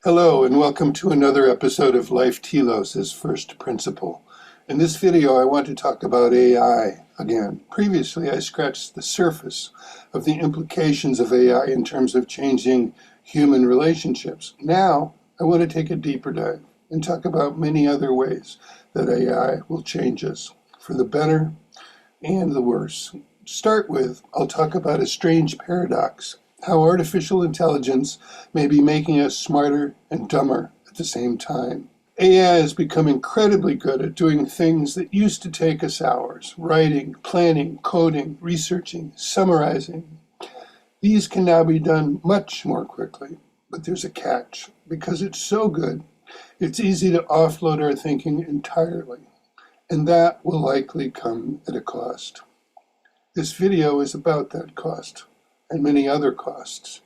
Hello and welcome to another episode of Life Telos' First Principle. In this video I want to talk about AI again. Previously I scratched the surface of the implications of AI in terms of changing human relationships. Now I want to take a deeper dive and talk about many other ways that AI will change us for the better and the worse. To start with, I'll talk about a strange paradox. How artificial intelligence may be making us smarter and dumber at the same time. AI has become incredibly good at doing things that used to take us hours: writing, planning, coding, researching, summarizing. These can now be done much more quickly, but there's a catch. Because it's so good, it's easy to offload our thinking entirely, and that will likely come at a cost. This video is about that cost and many other costs.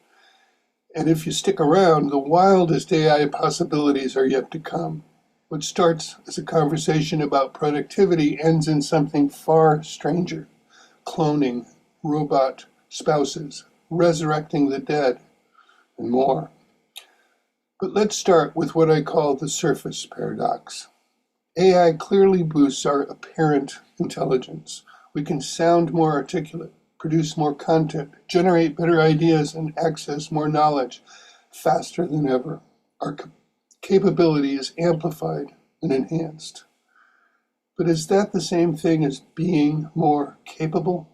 And if you stick around, the wildest AI possibilities are yet to come. What starts as a conversation about productivity ends in something far stranger: cloning, robot spouses, resurrecting the dead, and more. But let's start with what I call the surface paradox. AI clearly boosts our apparent intelligence. We can sound more articulate, produce more content, generate better ideas, and access more knowledge faster than ever. Our capability is amplified and enhanced. But is that the same thing as being more capable?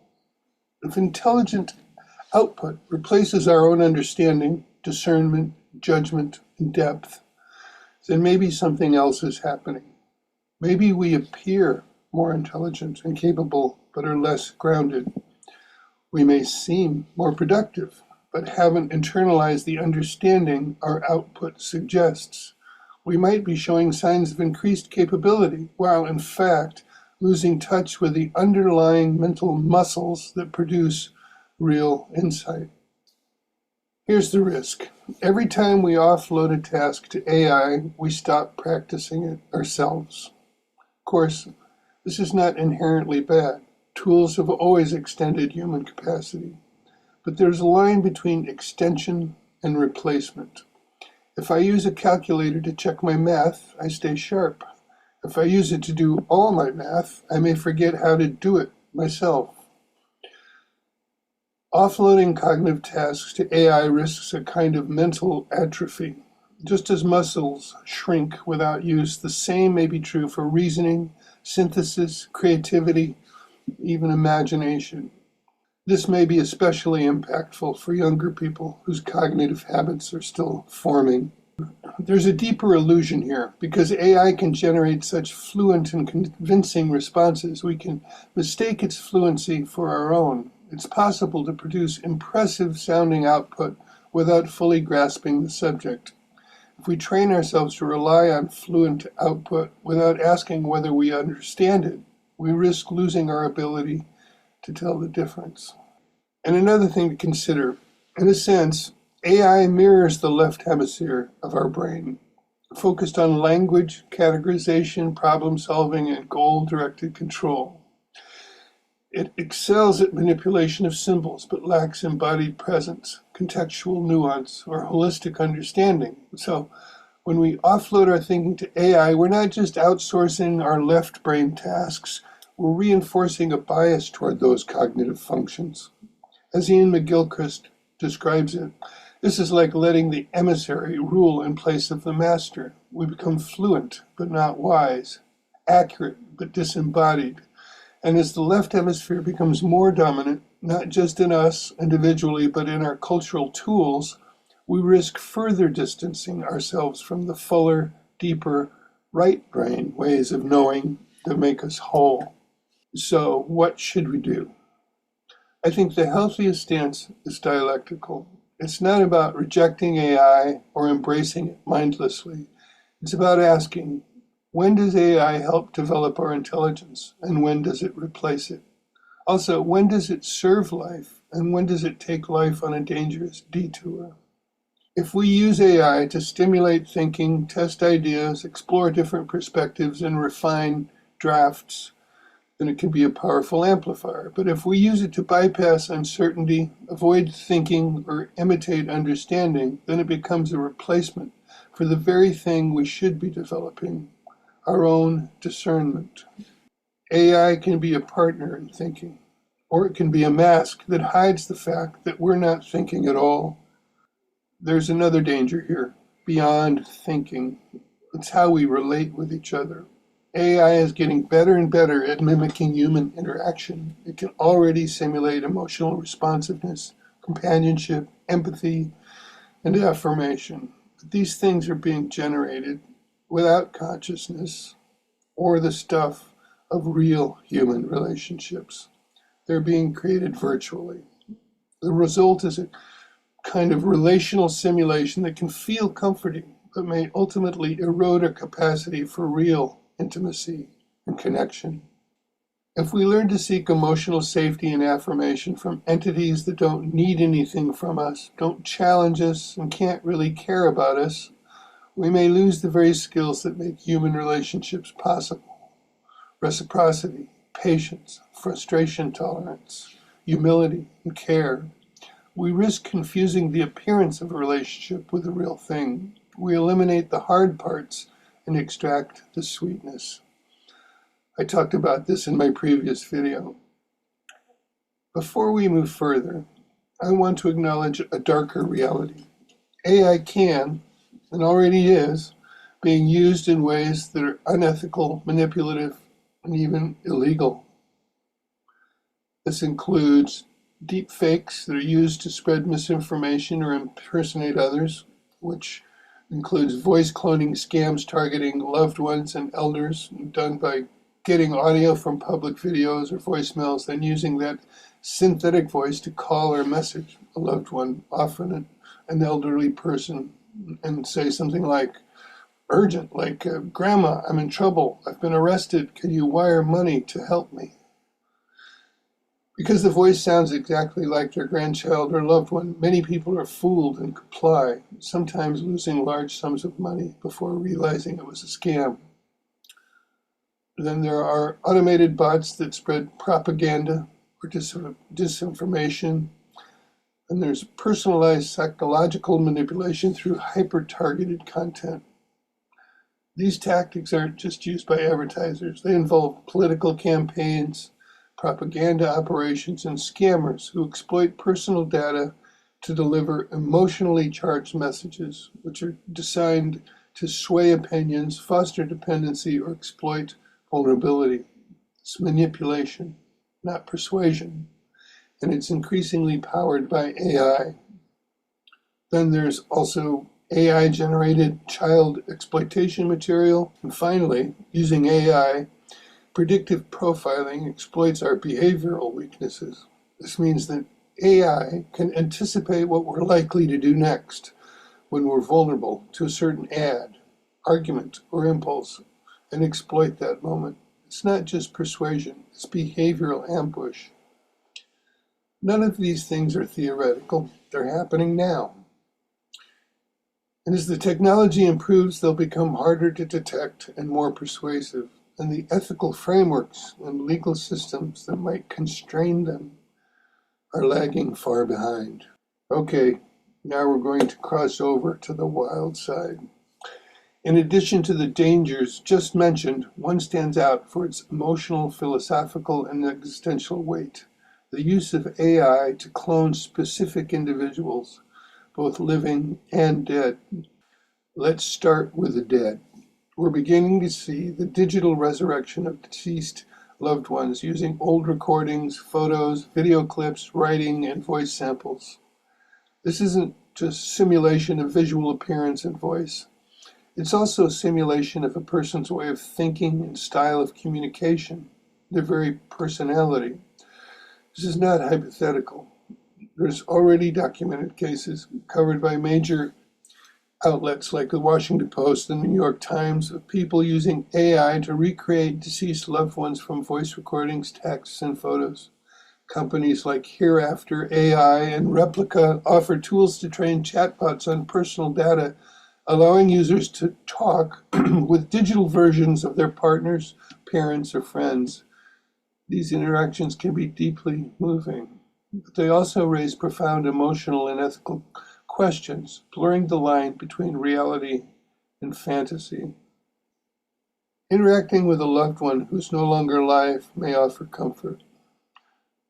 If intelligent output replaces our own understanding, discernment, judgment, and depth, then maybe something else is happening. Maybe we appear more intelligent and capable, but are less grounded. We may seem more productive, but haven't internalized the understanding our output suggests. We might be showing signs of increased capability, while in fact losing touch with the underlying mental muscles that produce real insight. Here's the risk. Every time we offload a task to AI, we stop practicing it ourselves. Of course, this is not inherently bad. Tools have always extended human capacity, but there's a line between extension and replacement. If I use a calculator to check my math, I stay sharp. If I use it to do all my math, I may forget how to do it myself. Offloading cognitive tasks to AI risks a kind of mental atrophy. Just as muscles shrink without use, the same may be true for reasoning, synthesis, creativity, even imagination. This may be especially impactful for younger people whose cognitive habits are still forming. There's a deeper illusion here. Because AI can generate such fluent and convincing responses, we can mistake its fluency for our own. It's possible to produce impressive sounding output without fully grasping the subject. If we train ourselves to rely on fluent output without asking whether we understand it, we risk losing our ability to tell the difference. And another thing to consider, in a sense, AI mirrors the left hemisphere of our brain, focused on language, categorization, problem solving, and goal-directed control. It excels at manipulation of symbols, but lacks embodied presence, contextual nuance, or holistic understanding. So when we offload our thinking to AI, we're not just outsourcing our left brain tasks, we're reinforcing a bias toward those cognitive functions. As Ian McGilchrist describes it, this is like letting the emissary rule in place of the master. We become fluent, but not wise, accurate, but disembodied. And as the left hemisphere becomes more dominant, not just in us individually, but in our cultural tools, we risk further distancing ourselves from the fuller, deeper, right brain ways of knowing that make us whole. So what should we do? I think the healthiest stance is dialectical. It's not about rejecting AI or embracing it mindlessly. It's about asking, when does AI help develop our intelligence, and when does it replace it? Also, when does it serve life, and when does it take life on a dangerous detour? If we use AI to stimulate thinking, test ideas, explore different perspectives, and refine drafts, then it can be a powerful amplifier. But if we use it to bypass uncertainty, avoid thinking, or imitate understanding, then it becomes a replacement for the very thing we should be developing, our own discernment. AI can be a partner in thinking, or it can be a mask that hides the fact that we're not thinking at all. There's another danger here, beyond thinking. It's how we relate with each other. AI is getting better and better at mimicking human interaction. It can already simulate emotional responsiveness, companionship, empathy, and affirmation. But these things are being generated without consciousness or the stuff of real human relationships. They're being created virtually. The result is a kind of relational simulation that can feel comforting, but may ultimately erode our capacity for real intimacy and connection. If we learn to seek emotional safety and affirmation from entities that don't need anything from us, don't challenge us, and can't really care about us, we may lose the very skills that make human relationships possible. Reciprocity, patience, frustration tolerance, humility, and care. We risk confusing the appearance of a relationship with the real thing. We eliminate the hard parts and extract the sweetness. I talked about this in my previous video. Before we move further, I want to acknowledge a darker reality. AI can, and already is, being used in ways that are unethical, manipulative, and even illegal. This includes deep fakes that are used to spread misinformation or impersonate others, which includes voice cloning scams targeting loved ones and elders, done by getting audio from public videos or voicemails, then using that synthetic voice to call or message a loved one, often an elderly person, and say something like, urgent, like, Grandma, I'm in trouble, I've been arrested, can you wire money to help me? Because the voice sounds exactly like their grandchild or loved one, many people are fooled and comply, sometimes losing large sums of money before realizing it was a scam. Then there are automated bots that spread propaganda or disinformation. And there's personalized psychological manipulation through hyper-targeted content. These tactics aren't just used by advertisers. They involve political campaigns, propaganda operations, and scammers who exploit personal data to deliver emotionally charged messages, which are designed to sway opinions, foster dependency, or exploit vulnerability. It's manipulation, not persuasion, and it's increasingly powered by AI. Then there's also AI-generated child exploitation material. And finally, using AI, predictive profiling exploits our behavioral weaknesses. This means that AI can anticipate what we're likely to do next when we're vulnerable to a certain ad, argument, or impulse, and exploit that moment. It's not just persuasion, it's behavioral ambush. None of these things are theoretical, they're happening now. And as the technology improves, they'll become harder to detect and more persuasive, and the ethical frameworks and legal systems that might constrain them are lagging far behind. Okay, now we're going to cross over to the wild side. In addition to the dangers just mentioned, one stands out for its emotional, philosophical, and existential weight. The use of AI to clone specific individuals, both living and dead. Let's start with the dead. We're beginning to see the digital resurrection of deceased loved ones using old recordings, photos, video clips, writing, and voice samples. This isn't just simulation of visual appearance and voice. It's also a simulation of a person's way of thinking and style of communication, their very personality. This is not hypothetical. There's already documented cases covered by major outlets like the Washington Post and the New York Times of people using AI to recreate deceased loved ones from voice recordings, texts, and photos. Companies like Hereafter AI and Replica offer tools to train chatbots on personal data, allowing users to talk with digital versions of their partners, parents, or friends. These interactions can be deeply moving, but they also raise profound emotional and ethical questions, blurring the line between reality and fantasy. Interacting with a loved one who is no longer alive may offer comfort,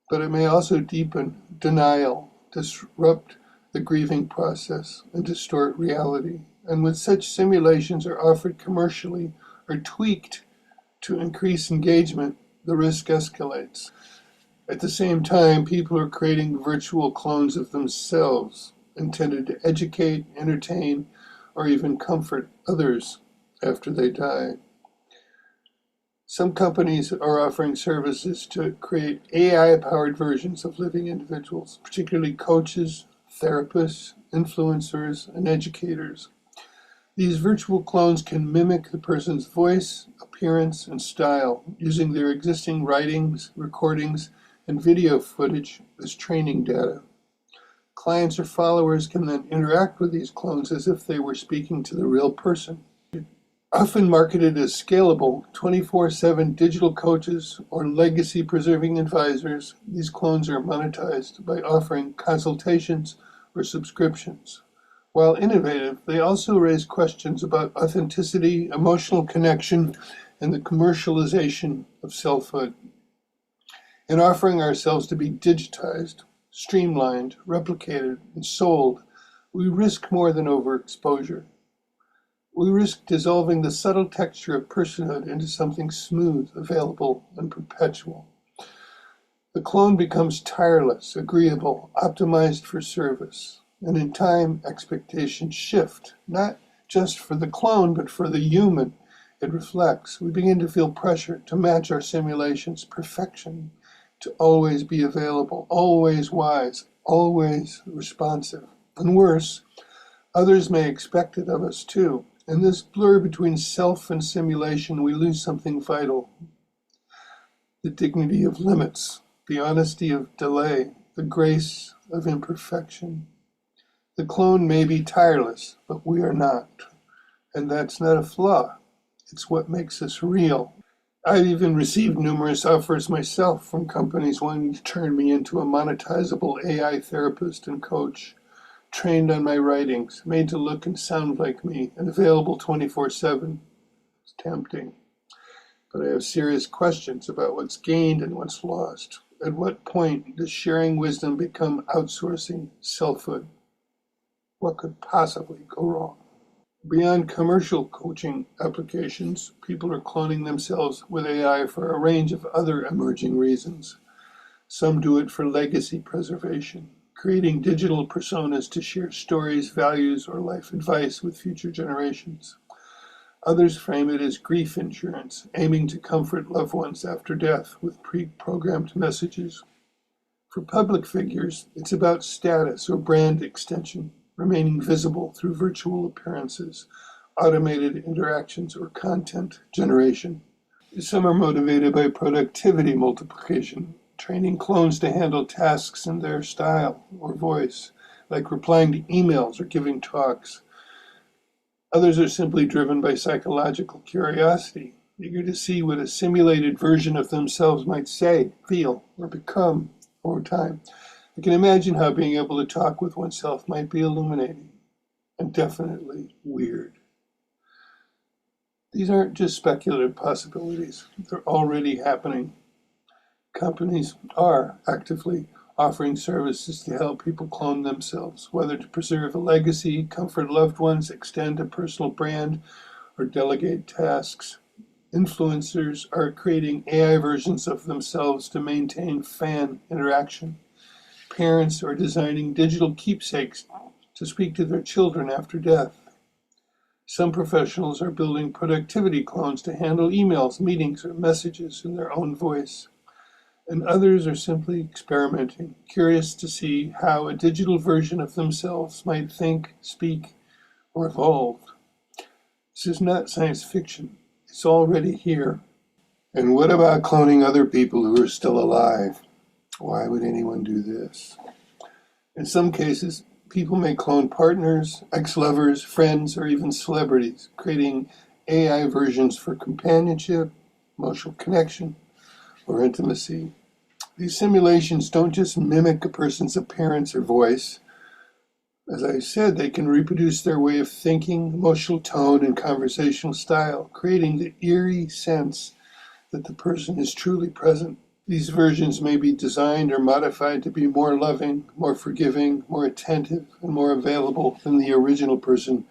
but it may also deepen denial, disrupt the grieving process, and distort reality. And when such simulations are offered commercially or tweaked to increase engagement, the risk escalates. At the same time, people are creating virtual clones of themselves, intended to educate, entertain, or even comfort others after they die. Some companies are offering services to create AI-powered versions of living individuals, particularly coaches, therapists, influencers, and educators. These virtual clones can mimic the person's voice, appearance, and style, using their existing writings, recordings, and video footage as training data. Clients or followers can then interact with these clones as if they were speaking to the real person. Often marketed as scalable 24/7 digital coaches or legacy-preserving advisors, these clones are monetized by offering consultations or subscriptions. While innovative, they also raise questions about authenticity, emotional connection, and the commercialization of selfhood. In offering ourselves to be digitized, streamlined, replicated, and sold, we risk more than overexposure. We risk dissolving the subtle texture of personhood into something smooth, available, and perpetual. The clone becomes tireless, agreeable, optimized for service. And in time, expectations shift, not just for the clone, but for the human it reflects. We begin to feel pressure to match our simulation's perfection, to always be available, always wise, always responsive. And worse, others may expect it of us too. In this blur between self and simulation, we lose something vital: the dignity of limits, the honesty of delay, the grace of imperfection. The clone may be tireless, but we are not. And that's not a flaw. It's what makes us real. I've even received numerous offers myself from companies wanting to turn me into a monetizable AI therapist and coach, trained on my writings, made to look and sound like me, and available 24/7. It's tempting. But I have serious questions about what's gained and what's lost. At what point does sharing wisdom become outsourcing selfhood? What could possibly go wrong? Beyond commercial coaching applications, people are cloning themselves with AI for a range of other emerging reasons. Some do it for legacy preservation, creating digital personas to share stories, values, or life advice with future generations. Others frame it as grief insurance, aiming to comfort loved ones after death with pre-programmed messages. For public figures, it's about status or brand extension, remaining visible through virtual appearances, automated interactions, or content generation. Some are motivated by productivity multiplication, training clones to handle tasks in their style or voice, like replying to emails or giving talks. Others are simply driven by psychological curiosity, eager to see what a simulated version of themselves might say, feel, or become over time. I can imagine how being able to talk with oneself might be illuminating and definitely weird. These aren't just speculative possibilities, they're already happening. Companies are actively offering services to help people clone themselves, whether to preserve a legacy, comfort loved ones, extend a personal brand, or delegate tasks. Influencers are creating AI versions of themselves to maintain fan interaction. Parents are designing digital keepsakes to speak to their children after death. Some professionals are building productivity clones to handle emails, meetings, or messages in their own voice. And others are simply experimenting, curious to see how a digital version of themselves might think, speak, or evolve. This is not science fiction. It's already here. And what about cloning other people who are still alive? Why would anyone do this? In some cases, people may clone partners, ex-lovers, friends, or even celebrities, creating AI versions for companionship, emotional connection, or intimacy. These simulations don't just mimic a person's appearance or voice. As I said, they can reproduce their way of thinking, emotional tone, and conversational style, creating the eerie sense that the person is truly present. These versions may be designed or modified to be more loving, more forgiving, more attentive, and more available than the original person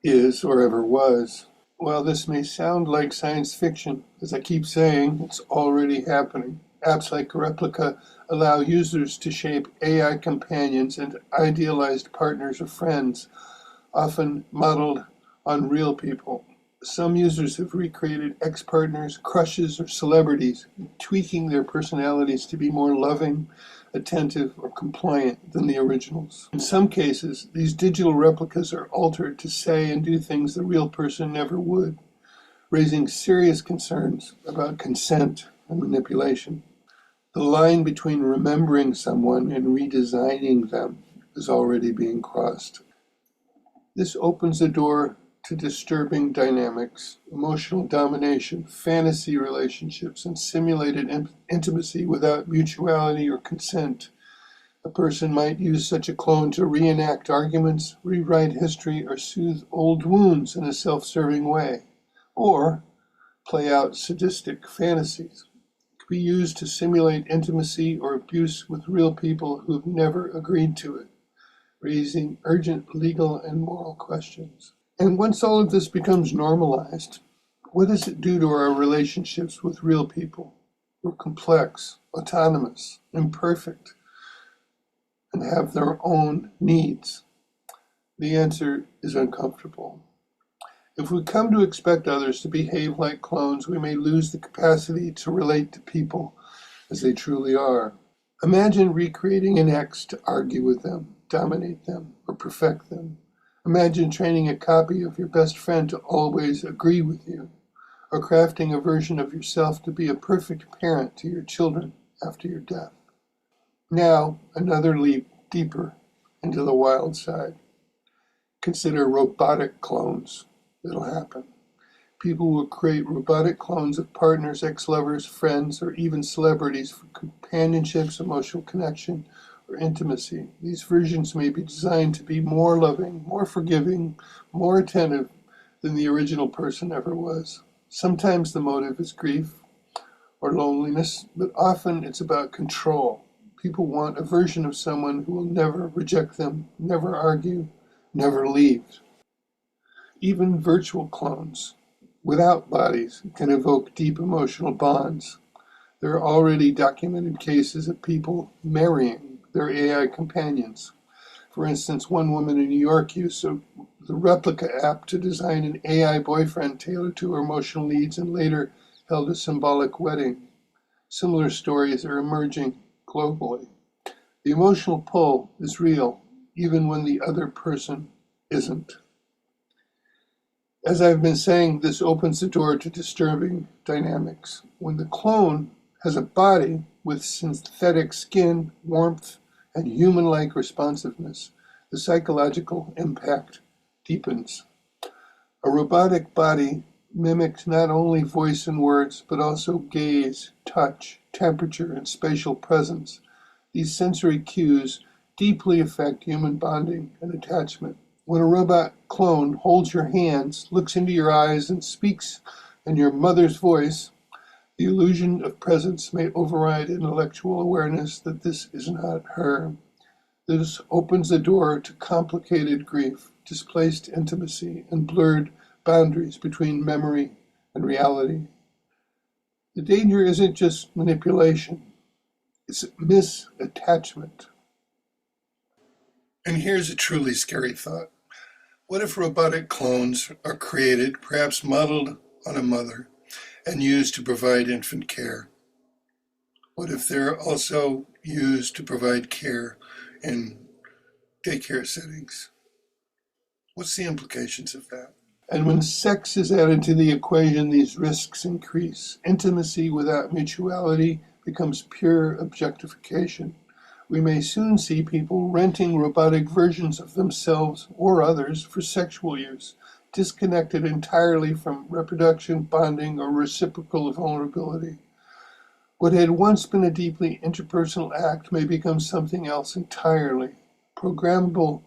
is or ever was. While this may sound like science fiction, as I keep saying, it's already happening. Apps like Replica allow users to shape AI companions and idealized partners or friends, often modeled on real people. Some users have recreated ex-partners, crushes, or celebrities, tweaking their personalities to be more loving, attentive, or compliant than the originals. In some cases, these digital replicas are altered to say and do things the real person never would, raising serious concerns about consent and manipulation. The line between remembering someone and redesigning them is already being crossed. This opens the door to disturbing dynamics, emotional domination, fantasy relationships, and simulated intimacy without mutuality or consent. A person might use such a clone to reenact arguments, rewrite history, or soothe old wounds in a self-serving way, or play out sadistic fantasies. It could be used to simulate intimacy or abuse with real people who've never agreed to it, raising urgent legal and moral questions. And once all of this becomes normalized, what does it do to our relationships with real people who are complex, autonomous, imperfect, and have their own needs? The answer is uncomfortable. If we come to expect others to behave like clones, we may lose the capacity to relate to people as they truly are. Imagine recreating an ex to argue with them, dominate them, or perfect them. Imagine training a copy of your best friend to always agree with you, or crafting a version of yourself to be a perfect parent to your children after your death. Now, another leap deeper into the wild side. Consider robotic clones. It'll happen. People will create robotic clones of partners, ex-lovers, friends, or even celebrities for companionships, emotional connection, or intimacy. These versions may be designed to be more loving, more forgiving, more attentive than the original person ever was. Sometimes the motive is grief or loneliness, but often it's about control. People want a version of someone who will never reject them, never argue, never leave. Even virtual clones, without bodies, can evoke deep emotional bonds. There are already documented cases of people marrying their AI companions. For instance, one woman in New York used the Replica app to design an AI boyfriend tailored to her emotional needs and later held a symbolic wedding. Similar stories are emerging globally. The emotional pull is real, even when the other person isn't. As I've been saying, this opens the door to disturbing dynamics. When the clone has a body with synthetic skin, warmth, and human-like responsiveness, the psychological impact deepens. A robotic body mimics not only voice and words, but also gaze, touch, temperature, and spatial presence. These sensory cues deeply affect human bonding and attachment. When a robot clone holds your hands, looks into your eyes, and speaks in your mother's voice, the illusion of presence may override intellectual awareness that this is not her. This opens the door to complicated grief, displaced intimacy, and blurred boundaries between memory and reality. The danger isn't just manipulation, it's misattachment. And here's a truly scary thought. What if robotic clones are created, perhaps modeled on a mother, and used to provide infant care? What if they're also used to provide care in daycare settings? What's the implications of that? And when sex is added to the equation, these risks increase. Intimacy without mutuality becomes pure objectification. We may soon see people renting robotic versions of themselves or others for sexual use, disconnected entirely from reproduction, bonding, or reciprocal vulnerability. What had once been a deeply interpersonal act may become something else entirely, programmable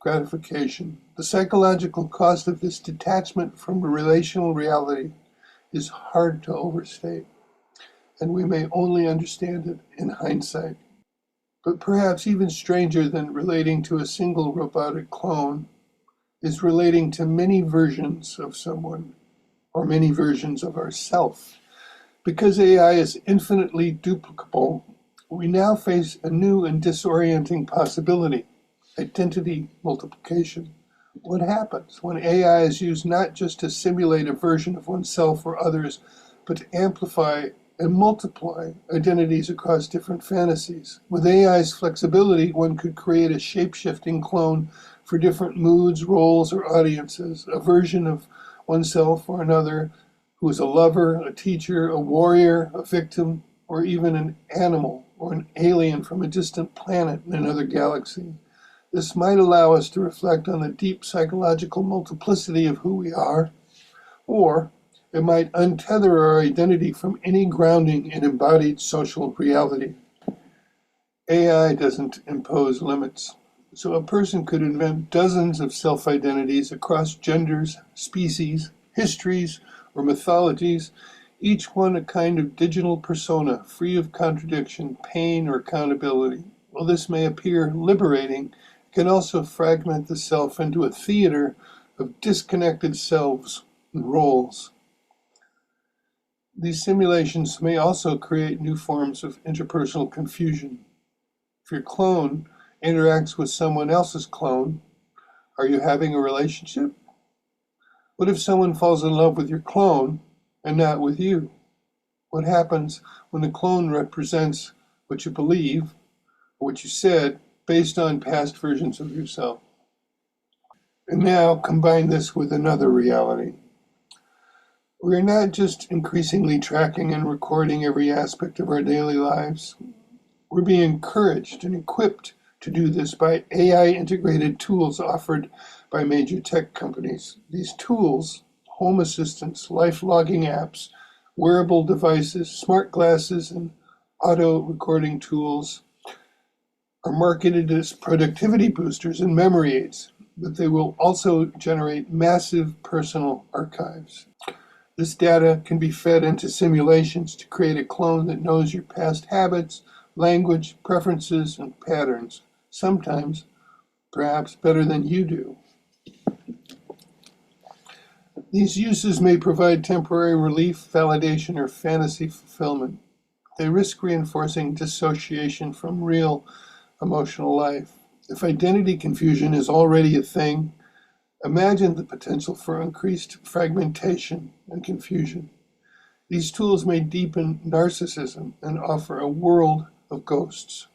gratification. The psychological cost of this detachment from relational reality is hard to overstate, and we may only understand it in hindsight. But perhaps even stranger than relating to a single robotic clone is relating to many versions of someone, or many versions of ourself. Because AI is infinitely duplicable, we now face a new and disorienting possibility: identity multiplication. What happens when AI is used not just to simulate a version of oneself or others, but to amplify and multiply identities across different fantasies? With AI's flexibility, one could create a shape-shifting clone for different moods, roles, or audiences, a version of oneself or another who is a lover, a teacher, a warrior, a victim, or even an animal or an alien from a distant planet in another galaxy. This might allow us to reflect on the deep psychological multiplicity of who we are, or it might untether our identity from any grounding in embodied social reality. AI doesn't impose limits, so a person could invent dozens of self-identities across genders, species, histories, or mythologies, each one a kind of digital persona, free of contradiction, pain, or accountability. While this may appear liberating, it can also fragment the self into a theater of disconnected selves and roles. These simulations may also create new forms of interpersonal confusion. If your clone interacts with someone else's clone, are you having a relationship? What if someone falls in love with your clone and not with you? What happens when the clone represents what you believe or what you said based on past versions of yourself? And now combine this with another reality. We are not just increasingly tracking and recording every aspect of our daily lives. We're being encouraged and equipped to do this by AI-integrated tools offered by major tech companies. These tools, home assistants, life logging apps, wearable devices, smart glasses, and auto-recording tools, are marketed as productivity boosters and memory aids, but they will also generate massive personal archives. This data can be fed into simulations to create a clone that knows your past habits, language, preferences, and patterns, sometimes perhaps better than you do. These uses may provide temporary relief, validation, or fantasy fulfillment. They risk reinforcing dissociation from real emotional life. If identity confusion is already a thing, imagine the potential for increased fragmentation and confusion. These tools may deepen narcissism and offer a world of ghosts,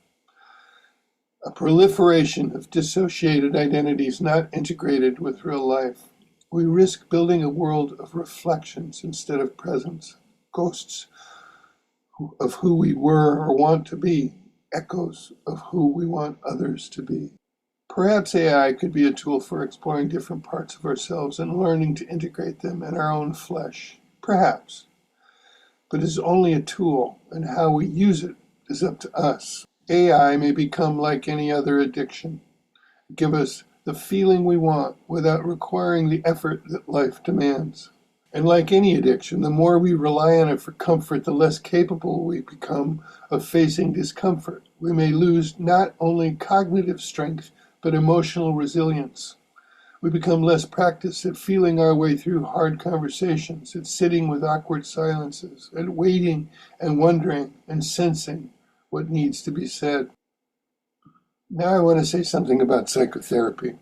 a proliferation of dissociated identities not integrated with real life. We risk building a world of reflections instead of presence, ghosts of who we were or want to be, echoes of who we want others to be. Perhaps AI could be a tool for exploring different parts of ourselves and learning to integrate them in our own flesh. Perhaps. But it's only a tool, and how we use it is up to us. AI may become like any other addiction, give us the feeling we want without requiring the effort that life demands. And like any addiction, the more we rely on it for comfort, the less capable we become of facing discomfort. We may lose not only cognitive strength, but emotional resilience. We become less practiced at feeling our way through hard conversations, at sitting with awkward silences, at waiting and wondering and sensing what needs to be said. Now I want to say something about psychotherapy.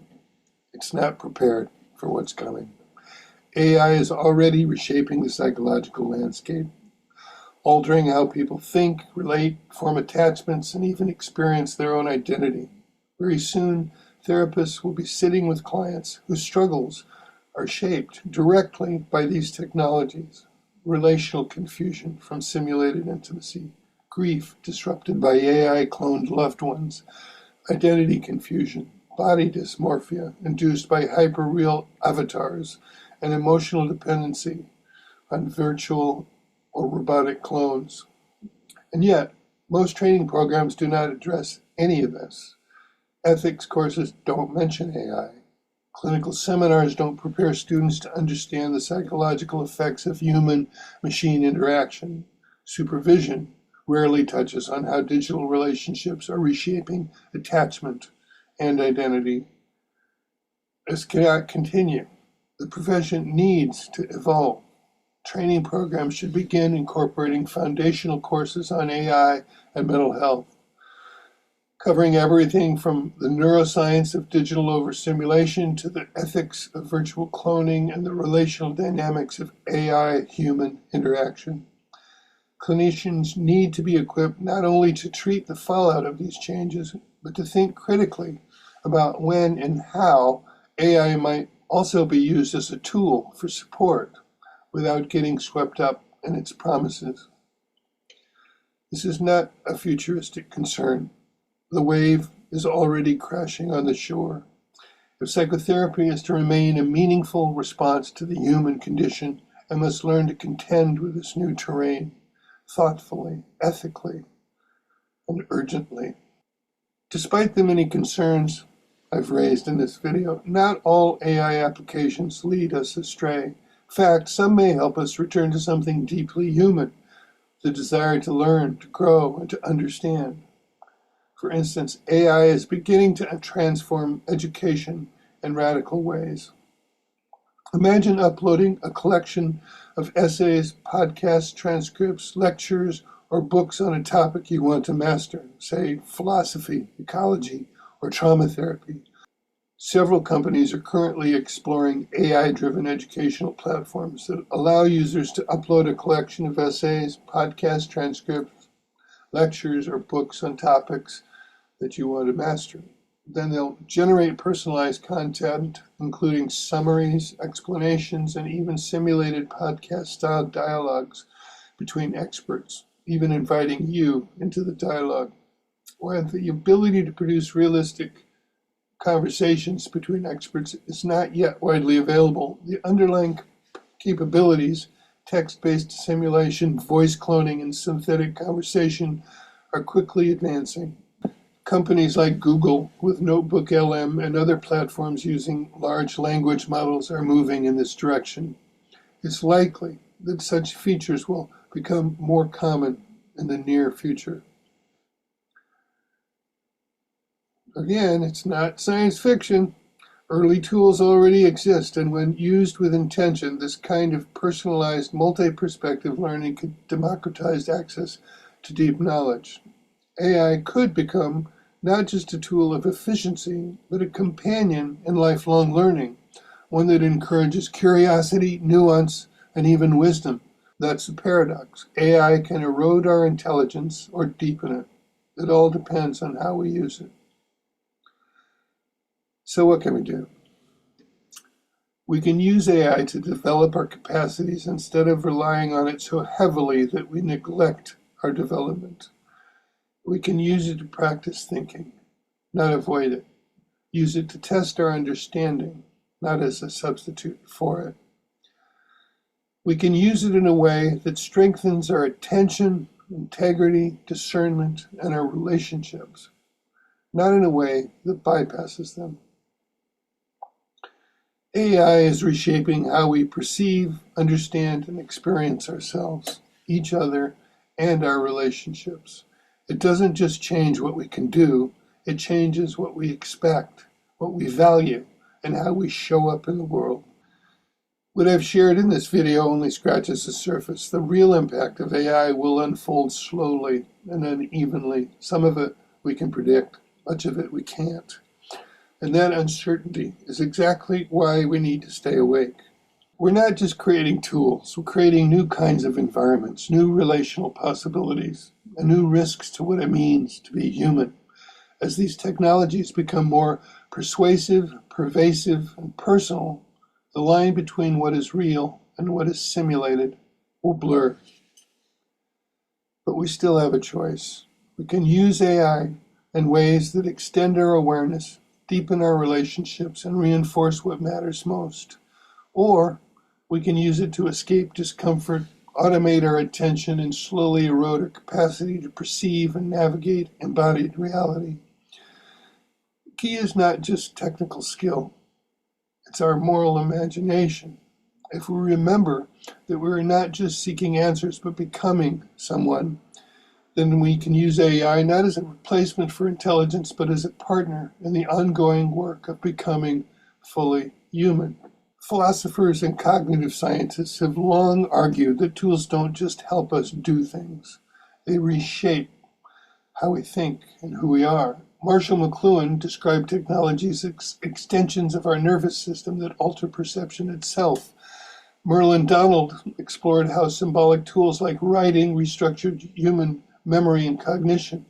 It's not prepared for what's coming. AI is already reshaping the psychological landscape, altering how people think, relate, form attachments, and even experience their own identity. Very soon, therapists will be sitting with clients whose struggles are shaped directly by these technologies. Relational confusion from simulated intimacy, grief disrupted by AI-cloned loved ones, identity confusion, body dysmorphia induced by hyper-real avatars, and emotional dependency on virtual or robotic clones. And yet, most training programs do not address any of this. Ethics courses don't mention AI. Clinical seminars don't prepare students to understand the psychological effects of human-machine interaction. Supervision rarely touches on how digital relationships are reshaping attachment and identity. This cannot continue. The profession needs to evolve. Training programs should begin incorporating foundational courses on AI and mental health, covering everything from the neuroscience of digital overstimulation to the ethics of virtual cloning and the relational dynamics of AI-human interaction. Clinicians need to be equipped not only to treat the fallout of these changes, but to think critically about when and how AI might also be used as a tool for support without getting swept up in its promises. This is not a futuristic concern. The wave is already crashing on the shore. If psychotherapy is to remain a meaningful response to the human condition, I must learn to contend with this new terrain thoughtfully, ethically, and urgently. Despite the many concerns I've raised in this video, not all AI applications lead us astray. In fact, some may help us return to something deeply human, the desire to learn, to grow, and to understand. For instance, AI is beginning to transform education in radical ways. Imagine uploading a collection of essays, podcasts, transcripts, lectures, or books on a topic you want to master, say philosophy, ecology, or trauma therapy. Several companies are currently exploring AI-driven educational platforms that allow users to upload a collection of essays, podcast transcripts, lectures, or books on topics that you want to master. Then they'll generate personalized content, including summaries, explanations, and even simulated podcast-style dialogues between experts, even inviting you into the dialogue. While the ability to produce realistic conversations between experts is not yet widely available, the underlying capabilities, text-based simulation, voice cloning, and synthetic conversation are quickly advancing. Companies like Google, with Notebook LM, and other platforms using large language models are moving in this direction. It's likely that such features will become more common in the near future. Again, it's not science fiction. Early tools already exist, and when used with intention, this kind of personalized, multi-perspective learning could democratize access to deep knowledge. AI could become not just a tool of efficiency, but a companion in lifelong learning, one that encourages curiosity, nuance, and even wisdom. That's the paradox. AI can erode our intelligence or deepen it. It all depends on how we use it. So what can we do? We can use AI to develop our capacities instead of relying on it so heavily that we neglect our development. We can use it to practice thinking, not avoid it. Use it to test our understanding, not as a substitute for it. We can use it in a way that strengthens our attention, integrity, discernment, and our relationships, not in a way that bypasses them. AI is reshaping how we perceive, understand, and experience ourselves, each other, and our relationships. It doesn't just change what we can do, it changes what we expect, what we value, and how we show up in the world. What I've shared in this video only scratches the surface. The real impact of AI will unfold slowly and unevenly. Some of it we can predict, much of it we can't. And that uncertainty is exactly why we need to stay awake. We're not just creating tools, we're creating new kinds of environments, new relational possibilities, and new risks to what it means to be human. As these technologies become more persuasive, pervasive, and personal, the line between what is real and what is simulated will blur. But we still have a choice. We can use AI in ways that extend our awareness, deepen our relationships, and reinforce what matters most. Or we can use it to escape discomfort, automate our attention, and slowly erode our capacity to perceive and navigate embodied reality. key is not just technical skill, it's our moral imagination. If we remember that we're not just seeking answers, but becoming someone, then we can use AI not as a replacement for intelligence, but as a partner in the ongoing work of becoming fully human. Philosophers and cognitive scientists have long argued that tools don't just help us do things, they reshape how we think and who we are. Marshall McLuhan described technologies as extensions of our nervous system that alter perception itself. Merlin Donald explored how symbolic tools like writing restructured human memory and cognition.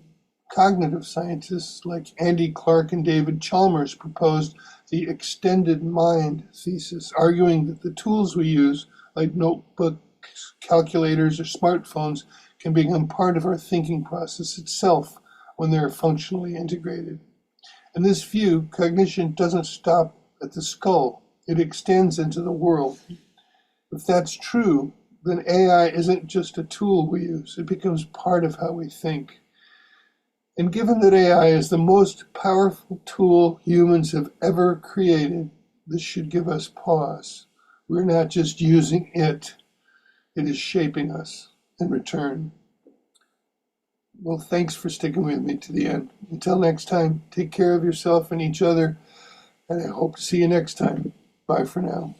Cognitive scientists like Andy Clark and David Chalmers proposed the extended mind thesis, arguing that the tools we use, like notebooks, calculators, or smartphones, can become part of our thinking process itself when they're functionally integrated. In this view, cognition doesn't stop at the skull, it extends into the world. If that's true, then AI isn't just a tool we use, it becomes part of how we think. And given that AI is the most powerful tool humans have ever created, this should give us pause. We're not just using it, it is shaping us in return. Well, thanks for sticking with me to the end. Until next time, take care of yourself and each other, and I hope to see you next time. Bye for now.